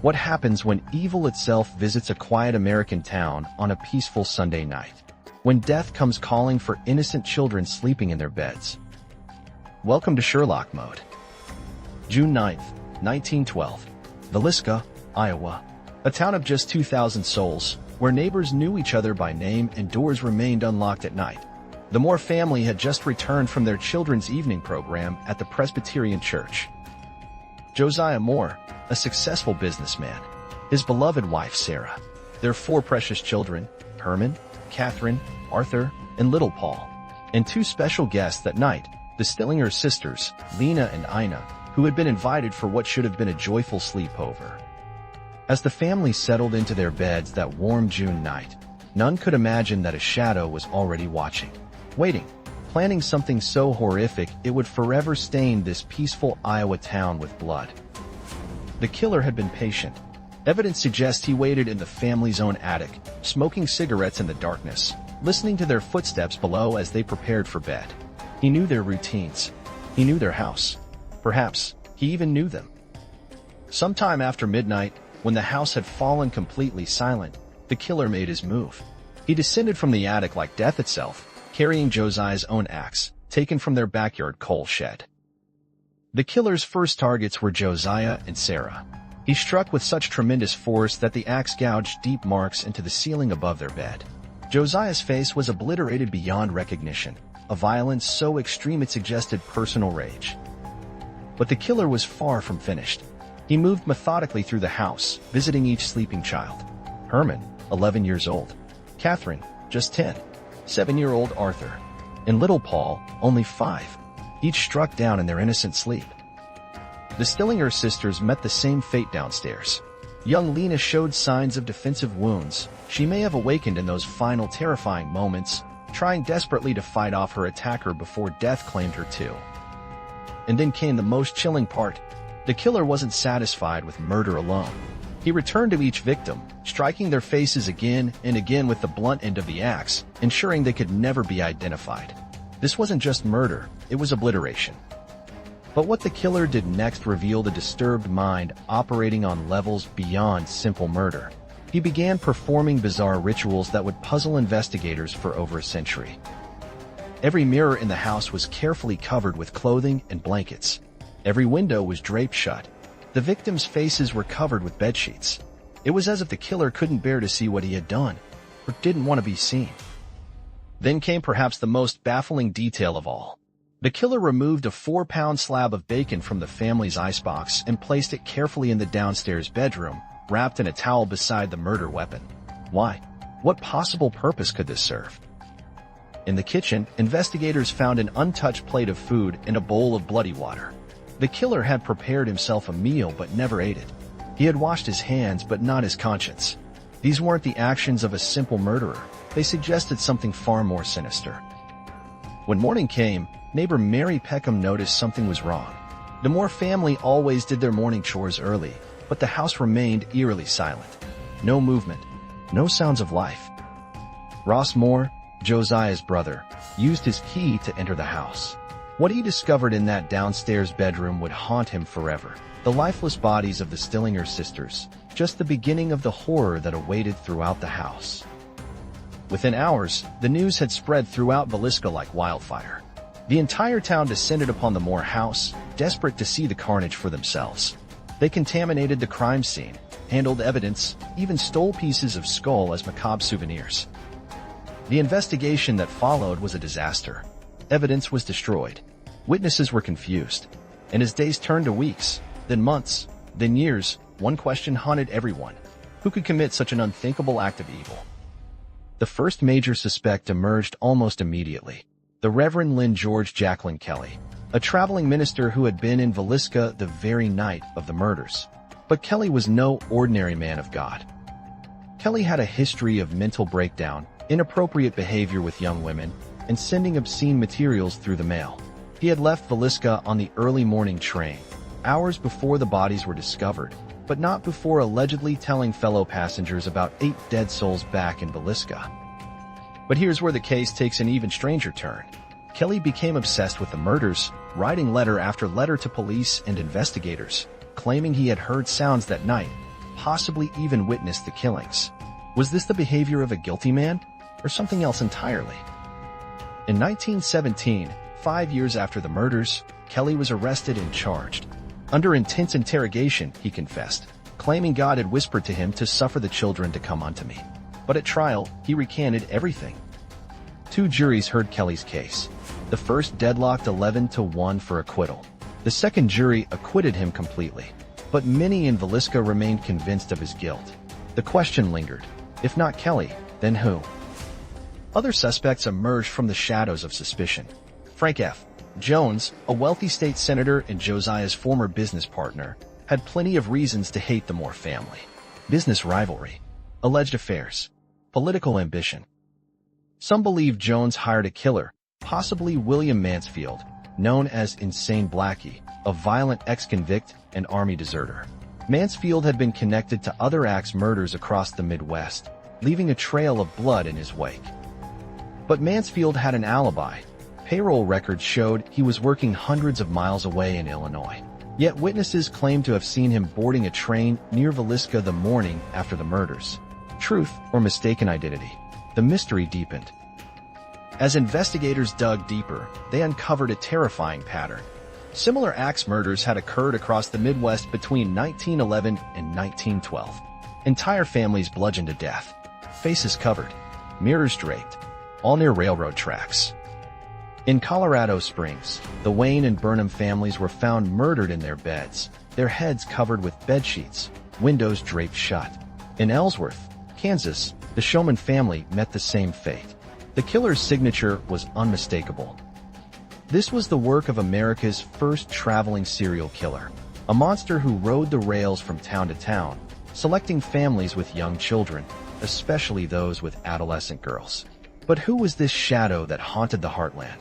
What happens when evil itself visits a quiet American town on a peaceful Sunday night? When death comes calling for innocent children sleeping in their beds? Welcome to Sherlock Mode. June 9th, 1912. Villisca, Iowa. A town of just 2,000 souls, where neighbors knew each other by name and doors remained unlocked at night. The Moore family had just returned from their children's evening program at the Presbyterian Church. Josiah Moore, a successful businessman, his beloved wife Sarah, their 4 precious children, Herman, Catherine, Arthur, and little Paul, and 2 special guests that night, the Stillinger sisters, Lena and Ina, who had been invited for what should have been a joyful sleepover. As the family settled into their beds that warm June night, none could imagine that a shadow was already watching, waiting, planning something so horrific it would forever stain this peaceful Iowa town with blood. The killer had been patient. Evidence suggests he waited in the family's own attic, smoking cigarettes in the darkness, listening to their footsteps below as they prepared for bed. He knew their routines. He knew their house. Perhaps he even knew them. Sometime after midnight, when the house had fallen completely silent, the killer made his move. He descended from the attic like death itself, carrying Josiah's own axe, taken from their backyard coal shed. The killer's first targets were Josiah and Sarah. He struck with such tremendous force that the axe gouged deep marks into the ceiling above their bed. Josiah's face was obliterated beyond recognition, a violence so extreme it suggested personal rage. But the killer was far from finished. He moved methodically through the house, visiting each sleeping child. Herman, 11 years old. Catherine, just 10. 7-year-old Arthur, and little Paul, only 5, each struck down in their innocent sleep. The Stillinger sisters met the same fate downstairs. Young Lena showed signs of defensive wounds. She may have awakened in those final terrifying moments, trying desperately to fight off her attacker before death claimed her too. And then came the most chilling part. The killer wasn't satisfied with murder alone. He returned to each victim, striking their faces again and again with the blunt end of the axe, ensuring they could never be identified. This wasn't just murder, it was obliteration. But what the killer did next revealed a disturbed mind operating on levels beyond simple murder. He began performing bizarre rituals that would puzzle investigators for over a century. Every mirror in the house was carefully covered with clothing and blankets. Every window was draped shut. The victims' faces were covered with bedsheets. It was as if the killer couldn't bear to see what he had done, or didn't want to be seen. Then came perhaps the most baffling detail of all. The killer removed a 4-pound slab of bacon from the family's icebox and placed it carefully in the downstairs bedroom, wrapped in a towel beside the murder weapon. Why? What possible purpose could this serve? In the kitchen, investigators found an untouched plate of food and a bowl of bloody water. The killer had prepared himself a meal but never ate it. He had washed his hands but not his conscience. These weren't the actions of a simple murderer. They suggested something far more sinister. When morning came, neighbor Mary Peckham noticed something was wrong. The Moore family always did their morning chores early, but the house remained eerily silent. No movement, no sounds of life. Ross Moore, Josiah's brother, used his key to enter the house. What he discovered in that downstairs bedroom would haunt him forever. The lifeless bodies of the Stillinger sisters, just the beginning of the horror that awaited throughout the house. Within hours, the news had spread throughout Villisca like wildfire. The entire town descended upon the Moore house, desperate to see the carnage for themselves. They contaminated the crime scene, handled evidence, even stole pieces of skull as macabre souvenirs. The investigation that followed was a disaster. Evidence was destroyed. Witnesses were confused. And as days turned to weeks, then months, then years, one question haunted everyone. Who could commit such an unthinkable act of evil? The first major suspect emerged almost immediately. The Reverend Lynn George Jacqueline Kelly, a traveling minister who had been in Villisca the very night of the murders. But Kelly was no ordinary man of God. Kelly had a history of mental breakdown, inappropriate behavior with young women, and sending obscene materials through the mail. He had left Villisca on the early morning train, hours before the bodies were discovered, but not before allegedly telling fellow passengers about 8 dead souls back in Villisca. But here's where the case takes an even stranger turn. Kelly became obsessed with the murders, writing letter after letter to police and investigators, claiming he had heard sounds that night, possibly even witnessed the killings. Was this the behavior of a guilty man, or something else entirely? In 1917, 5 years after the murders, Kelly was arrested and charged. Under intense interrogation, he confessed, claiming God had whispered to him to suffer the children to come unto me. But at trial, he recanted everything. 2 juries heard Kelly's case. The first deadlocked 11-1 for acquittal. The second jury acquitted him completely. But many in Villisca remained convinced of his guilt. The question lingered. If not Kelly, then who? Other suspects emerged from the shadows of suspicion. Frank F. Jones, a wealthy state senator and Josiah's former business partner, had plenty of reasons to hate the Moore family. Business rivalry, alleged affairs, political ambition. Some believe Jones hired a killer, possibly William Mansfield, known as Insane Blackie, a violent ex-convict and Army deserter. Mansfield had been connected to other axe murders across the Midwest, leaving a trail of blood in his wake. But Mansfield had an alibi. Payroll records showed he was working hundreds of miles away in Illinois. Yet witnesses claimed to have seen him boarding a train near Villisca the morning after the murders. Truth or mistaken identity? The mystery deepened. As investigators dug deeper, they uncovered a terrifying pattern. Similar axe murders had occurred across the Midwest between 1911 and 1912. Entire families bludgeoned to death, faces covered, mirrors draped, all near railroad tracks. In Colorado Springs, the Wayne and Burnham families were found murdered in their beds, their heads covered with bedsheets, windows draped shut. In Ellsworth, Kansas, the Showman family met the same fate. The killer's signature was unmistakable. This was the work of America's first traveling serial killer, a monster who rode the rails from town to town, selecting families with young children, especially those with adolescent girls. But who was this shadow that haunted the heartland?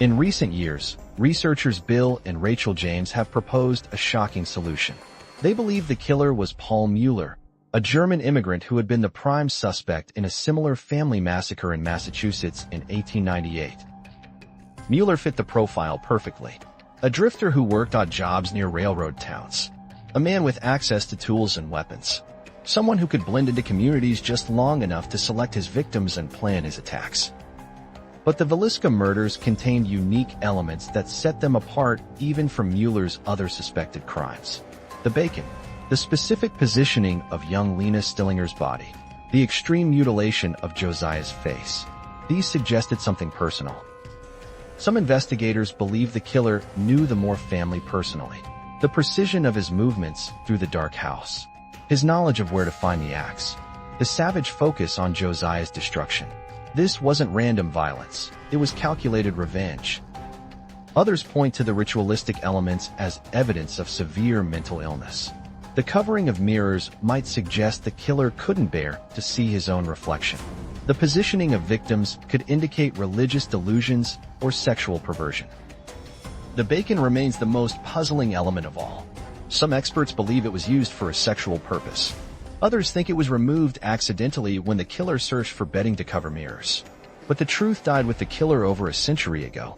In recent years, researchers Bill and Rachel James have proposed a shocking solution. They believe the killer was Paul Mueller, a German immigrant who had been the prime suspect in a similar family massacre in Massachusetts in 1898. Mueller fit the profile perfectly. A drifter who worked odd jobs near railroad towns. A man with access to tools and weapons. Someone who could blend into communities just long enough to select his victims and plan his attacks. But the Villisca murders contained unique elements that set them apart even from Mueller's other suspected crimes. The bacon, the specific positioning of young Lena Stillinger's body, the extreme mutilation of Josiah's face. These suggested something personal. Some investigators believe the killer knew the Moore family personally. The precision of his movements through the dark house. His knowledge of where to find the axe. The savage focus on Josiah's destruction. This wasn't random violence. It was calculated revenge. Others point to the ritualistic elements as evidence of severe mental illness. The covering of mirrors might suggest the killer couldn't bear to see his own reflection. The positioning of victims could indicate religious delusions or sexual perversion. The bacon remains the most puzzling element of all. Some experts believe it was used for a sexual purpose. Others think it was removed accidentally when the killer searched for bedding to cover mirrors. But the truth died with the killer over a century ago.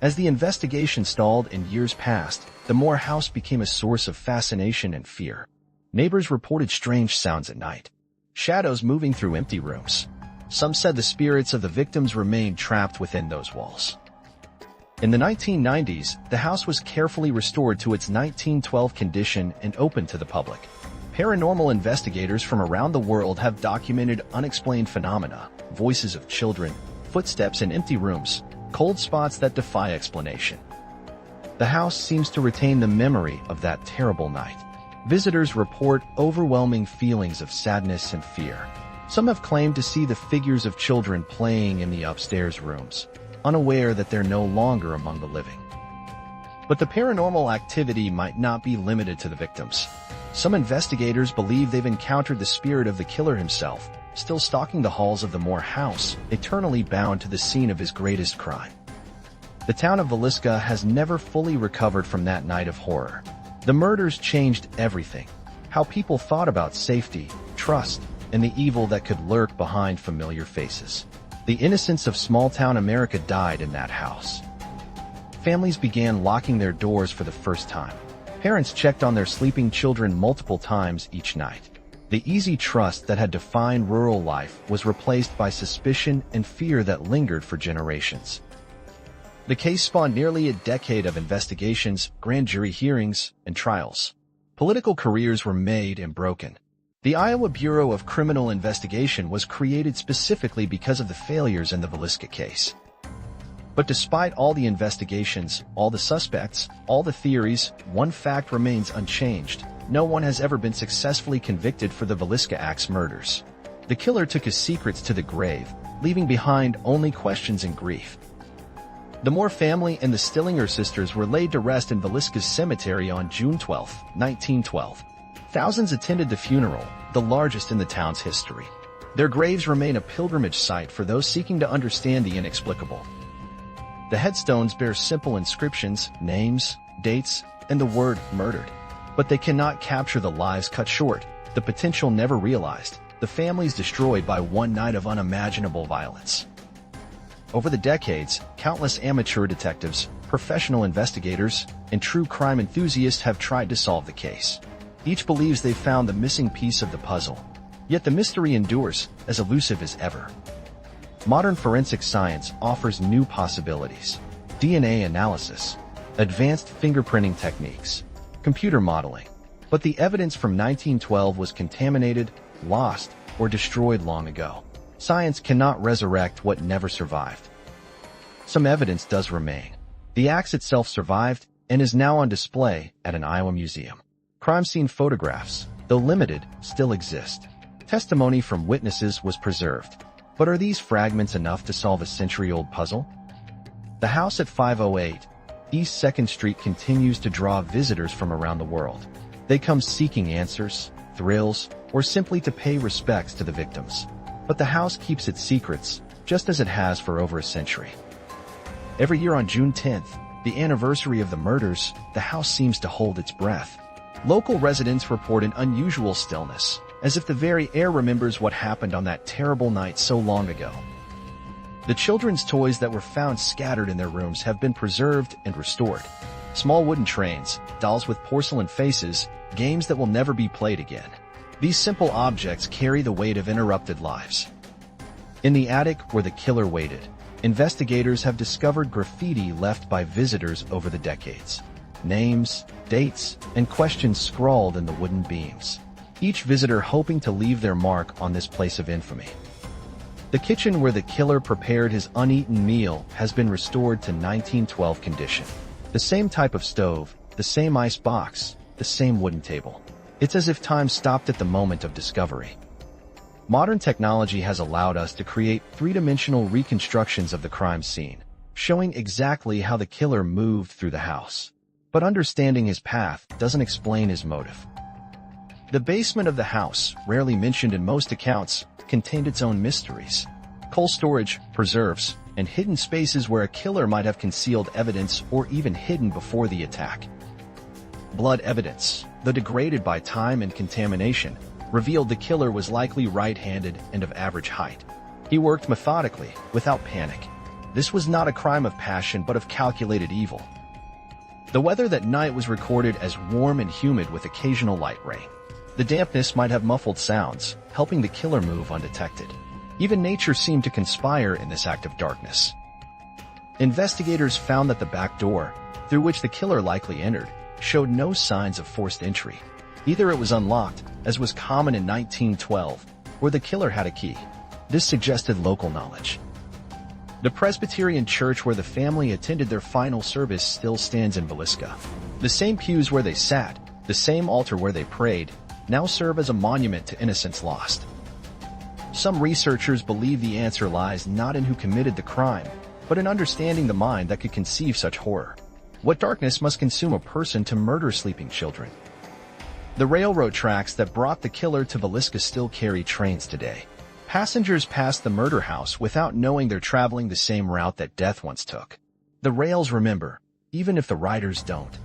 As the investigation stalled and years passed, the Moore house became a source of fascination and fear. Neighbors reported strange sounds at night. Shadows moving through empty rooms. Some said the spirits of the victims remained trapped within those walls. In the 1990s, the house was carefully restored to its 1912 condition and opened to the public. Paranormal investigators from around the world have documented unexplained phenomena, voices of children, footsteps in empty rooms, cold spots that defy explanation. The house seems to retain the memory of that terrible night. Visitors report overwhelming feelings of sadness and fear. Some have claimed to see the figures of children playing in the upstairs rooms, unaware that they're no longer among the living. But the paranormal activity might not be limited to the victims. Some investigators believe they've encountered the spirit of the killer himself, still stalking the halls of the Moore house, eternally bound to the scene of his greatest crime. The town of Villisca has never fully recovered from that night of horror. The murders changed everything. How people thought about safety, trust, and the evil that could lurk behind familiar faces. The innocence of small-town America died in that house. Families began locking their doors for the first time. Parents checked on their sleeping children multiple times each night. The easy trust that had defined rural life was replaced by suspicion and fear that lingered for generations. The case spawned nearly a decade of investigations, grand jury hearings, and trials. Political careers were made and broken. The Iowa Bureau of Criminal Investigation was created specifically because of the failures in the Villisca case. But despite all the investigations, all the suspects, all the theories, one fact remains unchanged. No one has ever been successfully convicted for the Villisca Axe murders. The killer took his secrets to the grave, leaving behind only questions and grief. The Moore family and the Stillinger sisters were laid to rest in Villisca's cemetery on June 12, 1912. Thousands attended the funeral, the largest in the town's history. Their graves remain a pilgrimage site for those seeking to understand the inexplicable. The headstones bear simple inscriptions, names, dates, and the word murdered. But they cannot capture the lives cut short, the potential never realized, the families destroyed by one night of unimaginable violence. Over the decades, countless amateur detectives, professional investigators, and true crime enthusiasts have tried to solve the case. Each believes they've found the missing piece of the puzzle. Yet the mystery endures, as elusive as ever. Modern forensic science offers new possibilities: DNA analysis, advanced fingerprinting techniques, computer modeling. But the evidence from 1912 was contaminated, lost, or destroyed long ago. Science cannot resurrect what never survived. Some evidence does remain. The axe itself survived and is now on display at an Iowa museum. Crime scene photographs, though limited, still exist. Testimony from witnesses was preserved. But are these fragments enough to solve a century-old puzzle? The house at 508 East 2nd Street continues to draw visitors from around the world. They come seeking answers, thrills, or simply to pay respects to the victims. But the house keeps its secrets, just as it has for over a century. Every year on June 10th, the anniversary of the murders, the house seems to hold its breath. Local residents report an unusual stillness, as if the very air remembers what happened on that terrible night so long ago. The children's toys that were found scattered in their rooms have been preserved and restored. Small wooden trains, dolls with porcelain faces, games that will never be played again. These simple objects carry the weight of interrupted lives. In the attic where the killer waited, investigators have discovered graffiti left by visitors over the decades. Names, dates, and questions scrawled in the wooden beams. Each visitor hoping to leave their mark on this place of infamy. The kitchen where the killer prepared his uneaten meal has been restored to 1912 condition. The same type of stove, the same ice box, the same wooden table. It's as if time stopped at the moment of discovery. Modern technology has allowed us to create three-dimensional reconstructions of the crime scene, showing exactly how the killer moved through the house. But understanding his path doesn't explain his motive. The basement of the house, rarely mentioned in most accounts, contained its own mysteries. Coal storage, preserves, and hidden spaces where a killer might have concealed evidence or even hidden before the attack. Blood evidence, though degraded by time and contamination, revealed the killer was likely right-handed and of average height. He worked methodically, without panic. This was not a crime of passion but of calculated evil. The weather that night was recorded as warm and humid with occasional light rain. The dampness might have muffled sounds, helping the killer move undetected. Even nature seemed to conspire in this act of darkness. Investigators found that the back door, through which the killer likely entered, showed no signs of forced entry. Either it was unlocked, as was common in 1912, or the killer had a key. This suggested local knowledge. The Presbyterian church where the family attended their final service still stands in Villisca. The same pews where they sat, the same altar where they prayed, now serve as a monument to innocence lost. Some researchers believe the answer lies not in who committed the crime, but in understanding the mind that could conceive such horror. What darkness must consume a person to murder sleeping children? The railroad tracks that brought the killer to Villisca still carry trains today. Passengers pass the murder house without knowing they're traveling the same route that death once took. The rails remember, even if the riders don't.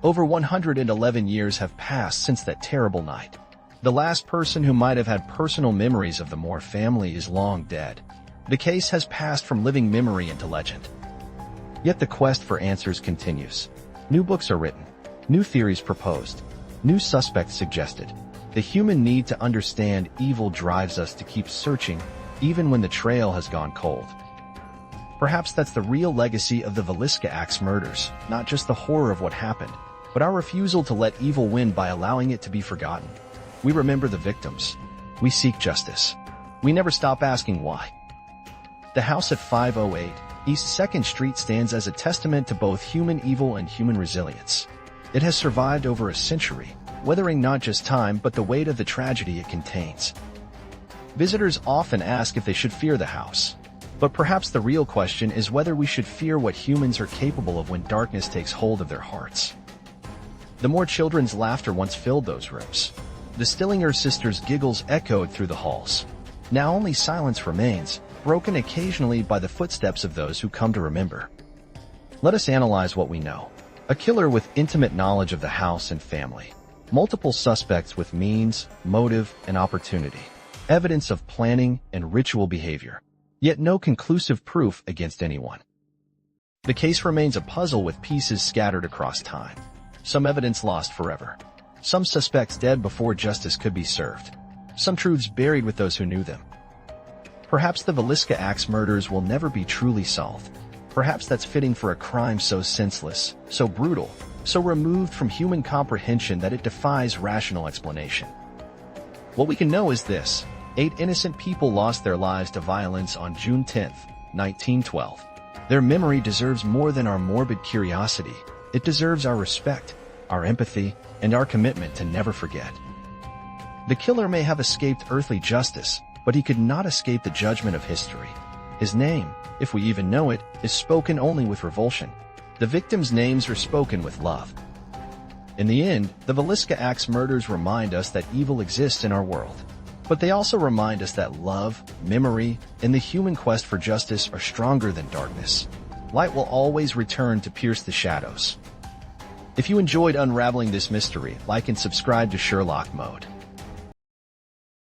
Over 111 years have passed since that terrible night. The last person who might have had personal memories of the Moore family is long dead. The case has passed from living memory into legend. Yet the quest for answers continues. New books are written. New theories proposed. New suspects suggested. The human need to understand evil drives us to keep searching, even when the trail has gone cold. Perhaps that's the real legacy of the Villisca Axe Murders, not just the horror of what happened, but our refusal to let evil win by allowing it to be forgotten. We remember the victims. We seek justice. We never stop asking why. The house at 508 East 2nd Street stands as a testament to both human evil and human resilience. It has survived over a century, weathering not just time but the weight of the tragedy it contains. Visitors often ask if they should fear the house. But perhaps the real question is whether we should fear what humans are capable of when darkness takes hold of their hearts. The more children's laughter once filled those rooms. The Stillinger sisters' giggles echoed through the halls. Now only silence remains, broken occasionally by the footsteps of those who come to remember. Let us analyze what we know. A killer with intimate knowledge of the house and family. Multiple suspects with means, motive, and opportunity. Evidence of planning and ritual behavior. Yet no conclusive proof against anyone. The case remains a puzzle with pieces scattered across time. Some evidence lost forever. Some suspects dead before justice could be served. Some truths buried with those who knew them. Perhaps the Villisca Axe Murders will never be truly solved. Perhaps that's fitting for a crime so senseless, so brutal, so removed from human comprehension that it defies rational explanation. What we can know is this: 8 innocent people lost their lives to violence on June 10, 1912. Their memory deserves more than our morbid curiosity. It deserves our respect, our empathy, and our commitment to never forget. The killer may have escaped earthly justice, but he could not escape the judgment of history. His name, if we even know it, is spoken only with revulsion. The victims' names are spoken with love. In the end, the Villisca Axe Murders remind us that evil exists in our world. But they also remind us that love, memory, and the human quest for justice are stronger than darkness. Light will always return to pierce the shadows. If you enjoyed unraveling this mystery, like and subscribe to Sherlock Mode.